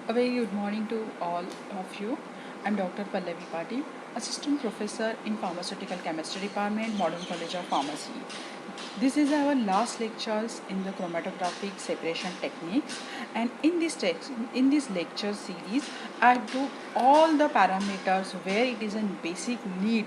A very good morning to all of you. I'm Dr. Pallavi Patil, Assistant Professor in Pharmaceutical Chemistry Department, Modern College of Pharmacy. This is our last lectures in the chromatographic separation techniques, and in this lecture series, I do all the parameters where it is a basic need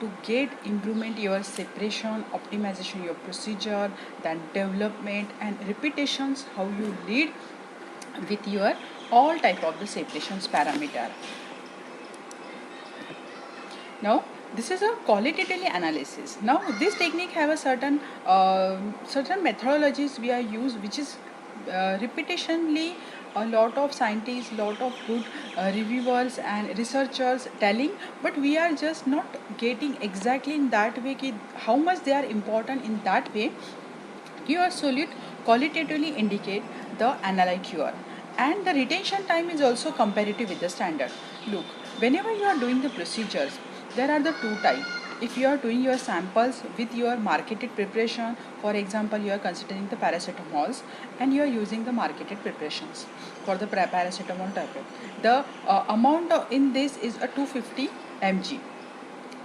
to get improvement your separation, optimization your procedure, then development and repetitions how you lead with your all type of the separations parameter. Now this is a qualitative analysis. Now this technique have a certain methodologies we are used, which is repetitionally a lot of scientists, lot of good reviewers and researchers telling, but we are just not getting exactly in that way how much they are important in that way. Your solute qualitatively indicate the analyte cure, and the retention time is also comparative with the standard. Look, whenever you are doing the procedures, there are the two types. If you are doing your samples with your marketed preparation, for example, you are considering the paracetamols and you are using the marketed preparations for the paracetamol tablet. The amount in this is a 250 mg,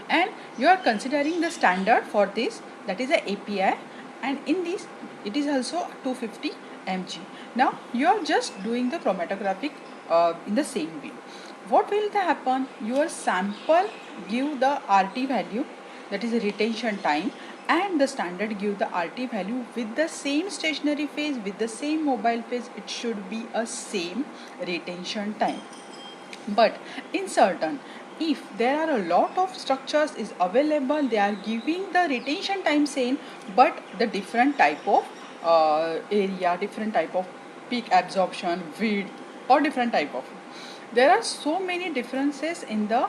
and you are considering the standard for this, that is a API, and in this it is also 250 mg. Now you are just doing the chromatographic in the same way. What will happen? Your sample give the RT value, that is a retention time, and the standard give the RT value with the same stationary phase, with the same mobile phase. It should be a same retention time. But in certain, if there are a lot of structures is available, they are giving the retention time same, but the different type of area, different type of peak absorption, width, or different type of. There are so many differences in the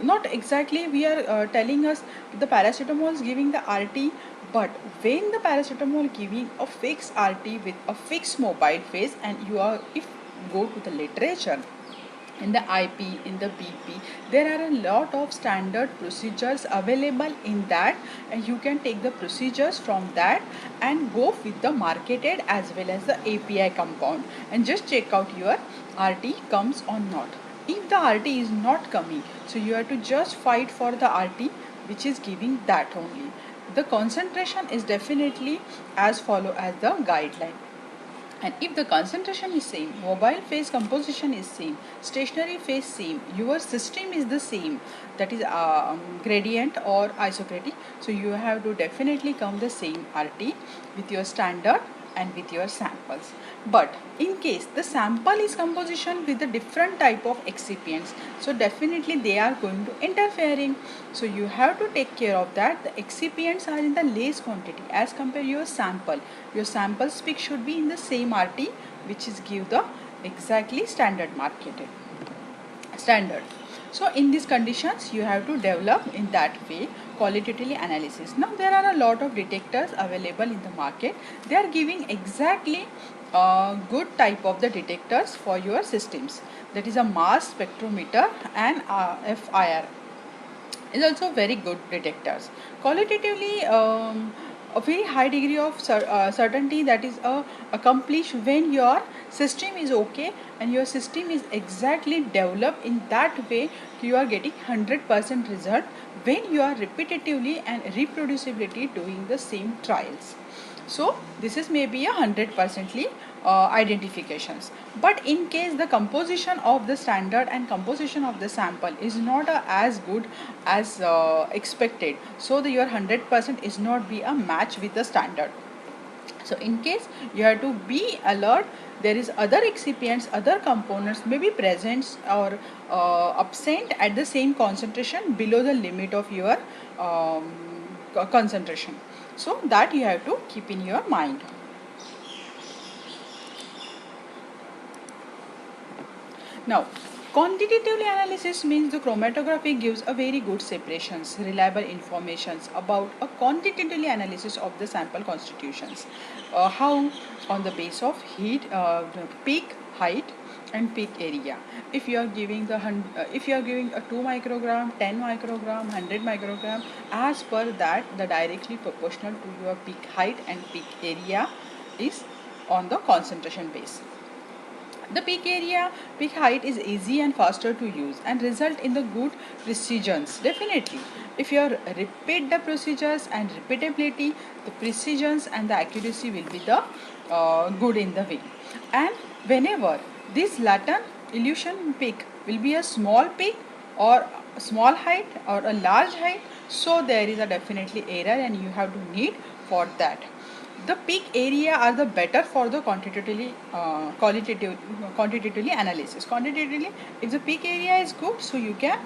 not exactly we are telling us the paracetamol is giving the RT, but when the paracetamol giving a fixed RT with a fixed mobile phase, and you are if go to the literature in the IP, in the BP, there are a lot of standard procedures available in that, and you can take the procedures from that and go with the marketed as well as the API compound and just check out your RT comes or not. If the RT is not coming, so you have to just fight for the RT which is giving that only. The concentration is definitely as follow as the guideline. And if the concentration is same, mobile phase composition is same, stationary phase same, your system is the same, that is gradient or isocratic, so you have to definitely come the same RT with your standard and with your samples. But in case the sample is composition with a different type of excipients, so definitely they are going to interfering, so you have to take care of that. The excipients are in the less quantity as compared your sample peak should be in the same RT, which is give the exactly standard marketed standard. So in these conditions you have to develop in that way qualitatively analysis. Now there are a lot of detectors available in the market. They are giving exactly good type of the detectors for your systems, that is a mass spectrometer and FIR is also very good detectors. Qualitatively, a very high degree of certainty that is accomplished when your system is okay and your system is exactly developed in that way. You are getting 100% result when you are repetitively and reproducibility doing the same trials. So this is maybe 100%ly identifications. But in case the composition of the standard and composition of the sample is not as good as expected, so your 100% is not be a match with the standard. So in case you have to be alert, there is other excipients, other components may be present or absent at the same concentration below the limit of your concentration. So that you have to keep in your mind. Now, quantitatively analysis means the chromatography gives a very good separations, reliable informations about a quantitatively analysis of the sample constitutions. How? On the base of heat, peak height and peak area. If you are giving if you are giving a 2 microgram, 10 microgram, 100 microgram, as per that the directly proportional to your peak height and peak area is on the concentration base. The peak area, peak height is easy and faster to use and result in the good precisions. Definitely, if you repeat the procedures and repeatability, the precisions and the accuracy will be the good in the way. And whenever this latent illusion peak will be a small peak or a small height or a large height, so there is a definitely error and you have to need for that. The peak area are the better for the quantitatively analysis. Quantitatively, if the peak area is good, so you can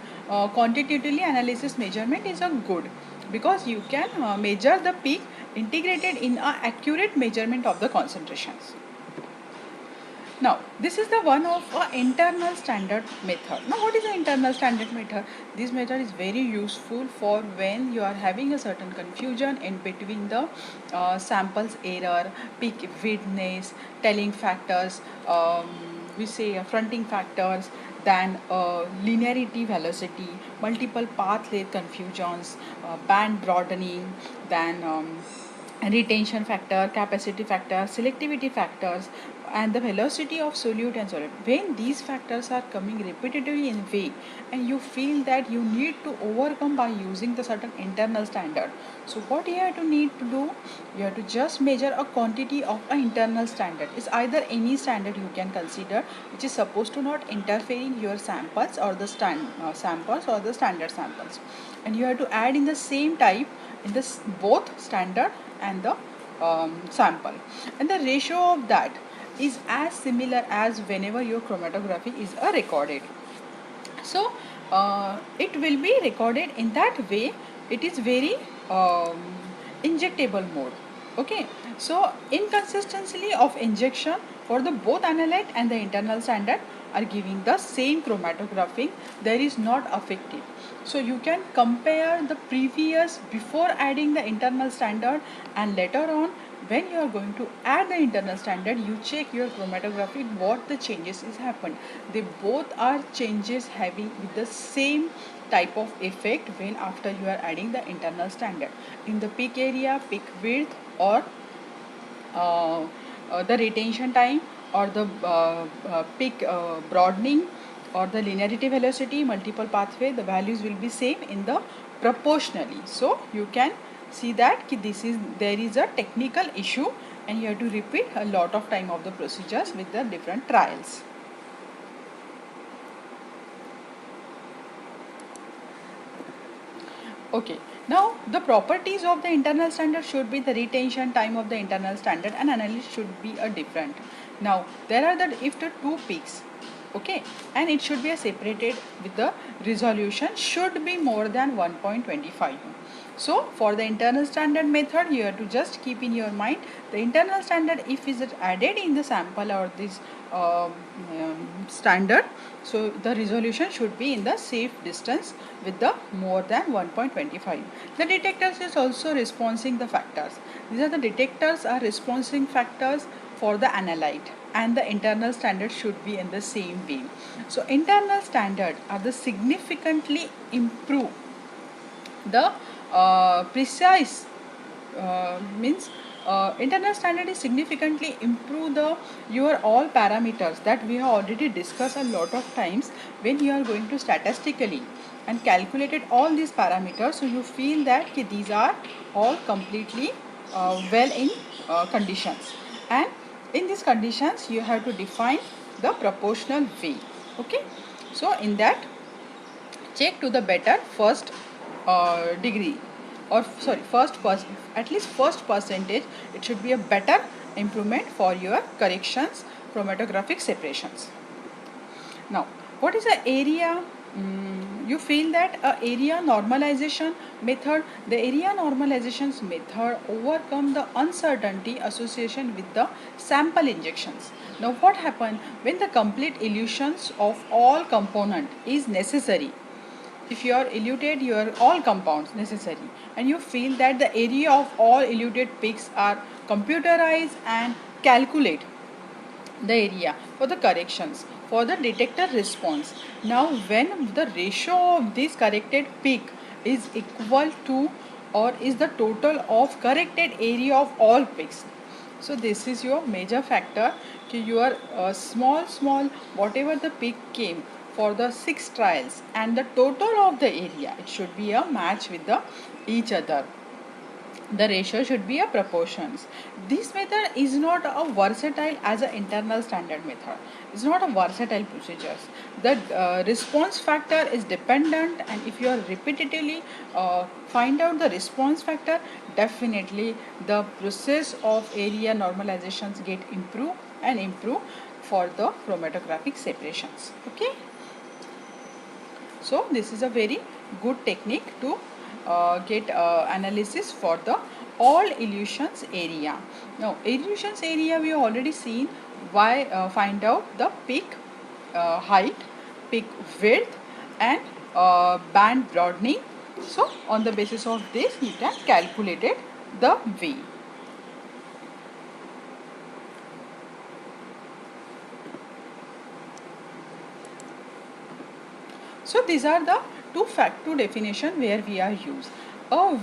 quantitatively analysis measurement is a good, because you can measure the peak integrated in a accurate measurement of the concentrations. Now, this is the one of internal standard method. Now, what is the internal standard method? This method is very useful for when you are having a certain confusion in between the samples error, peak widthness, telling factors, we say fronting factors, then linearity velocity, multiple path length confusions, band broadening, then retention factor, capacity factor, selectivity factors, and the velocity of solute and solid. When these factors are coming repetitively in way and you feel that you need to overcome by using the certain internal standard, so what you have to need to do, you have to just measure a quantity of an internal standard. Is either any standard you can consider which is supposed to not interfere in your samples or the samples or the standard samples, and you have to add in the same type in this both standard and the sample, and the ratio of that is as similar as whenever your chromatography is recorded. So it will be recorded in that way. It is very injectable mode. Okay, so inconsistency of injection for the both analyte and the internal standard are giving the same chromatography, there is not affected. So you can compare the previous before adding the internal standard, and later on when you are going to add the internal standard, you check your chromatography what the changes is happened. They both are changes having with the same type of effect when after you are adding the internal standard in the peak area, peak width, or the retention time, or the peak broadening, or the linearity velocity, multiple pathway, the values will be same in the proportionally. So you can see that there is a technical issue and you have to repeat a lot of time of the procedures with the different trials. Okay, now the properties of the internal standard should be the retention time of the internal standard and analysis should be a different. Now there are if the two peaks, okay, and it should be separated with the resolution should be more than 1.25. So for the internal standard method, you have to just keep in your mind the internal standard if is added in the sample or this standard, so the resolution should be in the safe distance with the more than 1.25. The detectors is also responding the factors. These are the detectors are responding factors for the analyte, and the internal standard should be in the same way. So internal standard are the significantly improve the precise means internal standard is significantly improve the your all parameters that we have already discussed a lot of times when you are going to statistically and calculated all these parameters, so you feel that these are all completely well in conditions, and in these conditions you have to define the proportional way. Okay, so in that check to the better first degree, or sorry at least first percentage, it should be a better improvement for your corrections chromatographic separations. Now what is the area? You feel that area normalization method, the area normalizations method overcome the uncertainty association with the sample injections. Now what happen when the complete elutions of all component is necessary? If you are eluted your all compounds necessary, and you feel that the area of all eluted peaks are computerized and calculate the area for the corrections for the detector response. Now when the ratio of this corrected peak is equal to or is the total of corrected area of all peaks, So this is your major factor कि your small whatever the peak came for the 6 trials and the total of the area, it should be a match with the each other. The ratio should be a proportions. This method is not a versatile as an internal standard method. It's not a versatile procedures. The response factor is dependent, and if you are repeatedly find out the response factor, definitely the process of area normalizations get improve and improve for the chromatographic separations. Okay. So this is a very good technique to get analysis for the all illusions area. Now illusions area we have already seen. Why find out the peak height, peak width, and band broadening. So on the basis of this you can calculate it the V. So these are the two definition where we are used. A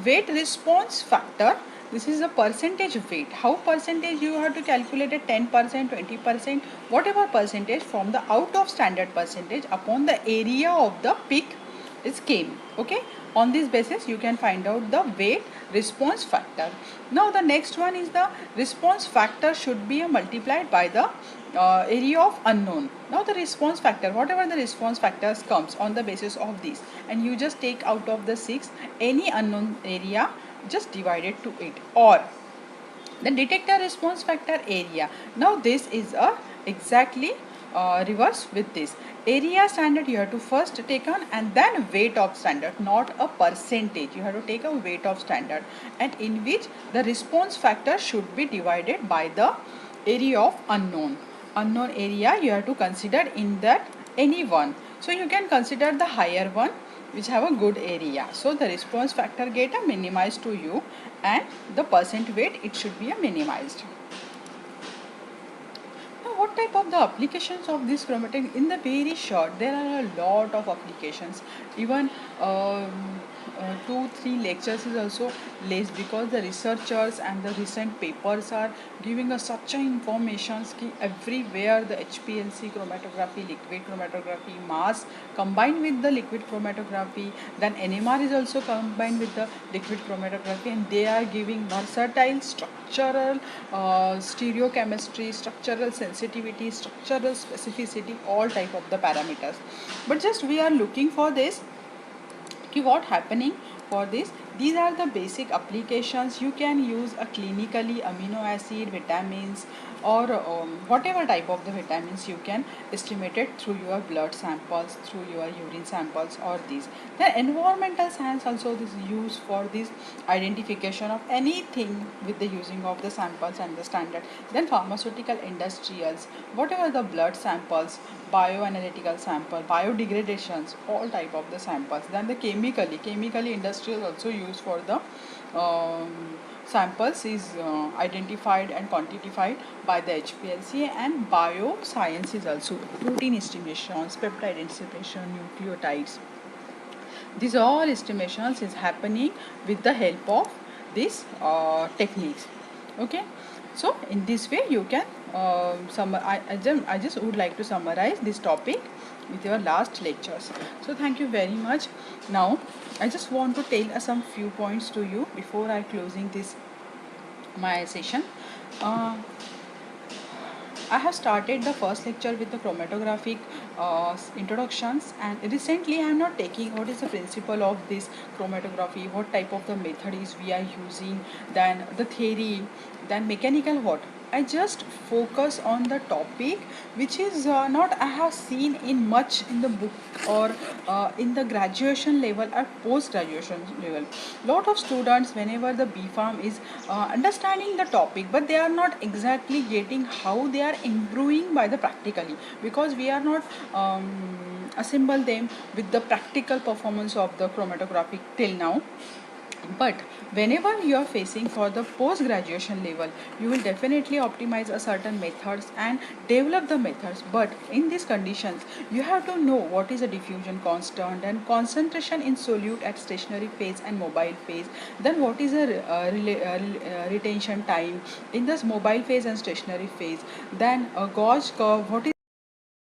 weight response factor. This is a percentage weight. How percentage you have to calculate it, 10%, 20%, whatever percentage from the out of standard percentage upon the area of the peak is came. Okay. On this basis you can find out the weight response factor. Now the next one is the response factor should be multiplied by the area of unknown. Now the response factor, whatever the response factors comes on the basis of this, and you just take out of the 6 any unknown area, just divide it to it, or the detector response factor area. Now this is a exactly reverse with this. Area standard you have to first take on, and then weight of standard, not a percentage. You have to take a weight of standard, and in which the response factor should be divided by the area of unknown. Unknown area you have to consider in that any one. So you can consider the higher one which have a good area. So the response factor get a minimized to you, and the percent weight it should be a minimized. Now what type of the applications of this chromatography? In the very short, there are a lot of applications. Even 2-3 lectures is also less, because the researchers and the recent papers are giving us such a informations ki everywhere the HPLC chromatography, liquid chromatography, mass combined with the liquid chromatography, then NMR is also combined with the liquid chromatography, and they are giving versatile structural stereochemistry, structural sensitivity, structural specificity, all type of the parameters. But just we are looking for this. What happening for this, these are the basic applications. You can use a clinically amino acid, vitamins, or whatever type of the vitamins you can estimate it through your blood samples, through your urine samples, or these. The environmental science also is used for this identification of anything with the using of the samples and the standard. Then pharmaceutical industrials, whatever the blood samples, bioanalytical sample, biodegradations, all type of the samples. Then the chemically industrial also used for the samples is identified and quantified by the HPLC. And bioscience is also protein estimations, peptide estimation, nucleotides. These all estimations is happening with the help of these techniques. Okay. So in this way you can I just would like to summarize this topic with your last lectures. So thank you very much. Now I just want to tell some few points to you before I closing this my session. I have started the first lecture with the chromatographic introductions, and recently I am not taking what is the principle of this chromatography, what type of the method is we are using, then the theory, then mechanical what. I just focus on the topic which is not I have seen in much in the book, or in the graduation level or post graduation level. Lot of students whenever the B Farm is understanding the topic, but they are not exactly getting how they are improving by the practically, because we are not assemble them with the practical performance of the chromatography till now. But whenever you are facing for the post graduation level, you will definitely optimize a certain methods and develop the methods. But in these conditions, you have to know what is a diffusion constant and concentration in solute at stationary phase and mobile phase. Then what is a retention time in this mobile phase and stationary phase. Then a gauge curve, what is